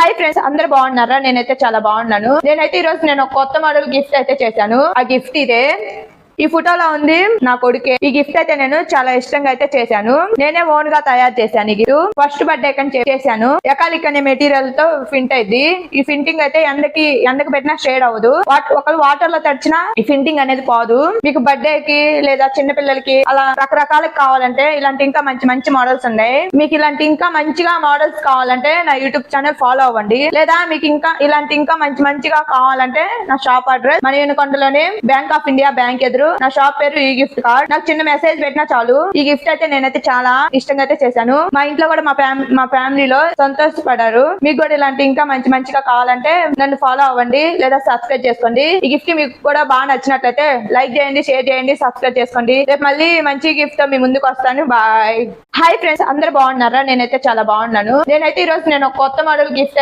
Hi friends, అందరు బాగున్నారా? నేనైతే చాలా బాగున్నాను. నేనైతే ఈ రోజు ఒక కొత్త మోడల్ గిఫ్ట్ అయితే చేశాను. ఆ గిఫ్ట్ ఇదే. ఈ ఫోటోలో ఉంది నా కొడుకే. ఈ గిఫ్ట్ అయితే నేను చాలా ఇష్టంగా అయితే చేశాను. నేనే ఓన్ గా తయారు చేశాను. ఇది ఫస్ట్ బర్త్డే కని చేశాను. ఎకాలిక్ అనే మెటీరియల్ తో ఫింట్ అయింది. ఈ ఫింటింగ్ అయితే ఎండకి పెట్టినా షేడ్ అవ్వదు. ఒకవేళ వాటర్ లో తడిచినా ఈ ఫింటింగ్ అనేది పోదు. మీకు బర్త్డే కి లేదా చిన్న పిల్లలకి అలా రకరకాలకు కావాలంటే ఇలాంటి ఇంకా మంచి మంచి మోడల్స్ ఉన్నాయి. మీకు ఇలాంటి ఇంకా మంచిగా మోడల్స్ కావాలంటే నా యూట్యూబ్ ఛానల్ ఫాలో అవ్వండి. లేదా మీకు ఇంకా మంచిగా కావాలంటే నా షాప్ అడ్రస్ మణికొండలోని బ్యాంక్ ఆఫ్ ఇండియా బ్యాంక్ ఎదురు. నా షాప్ పేరు ఈ గిఫ్ట్ కార్డ్. నాకు చిన్న మెసేజ్ పెట్టినా చాలు. ఈ గిఫ్ట్ అయితే నేనైతే చాలా ఇష్టంగా అయితే చేశాను. మా ఇంట్లో కూడా మా ఫ్యామిలీలో సంతోషపడారు. మీకు కూడా ఇలాంటి ఇంకా మంచిగా కావాలంటే నన్ను ఫాలో అవ్వండి లేదా సబ్స్క్రైబ్ చేసుకోండి. ఈ గిఫ్ట్ మీకు కూడా బాగా నచ్చినట్లయితే లైక్ చేయండి, షేర్ చేయండి, సబ్స్క్రైబ్ చేసుకోండి. రేపు మళ్ళీ మంచి గిఫ్ట్ తో మీ ముందుకు వస్తాను. బాయ్. హాయ్ ఫ్రెండ్స్, అందరు బాగున్నారా? నేనైతే చాలా బాగున్నాను. నేనైతే ఈ రోజు ఒక కొత్త మోడల్ గిఫ్ట్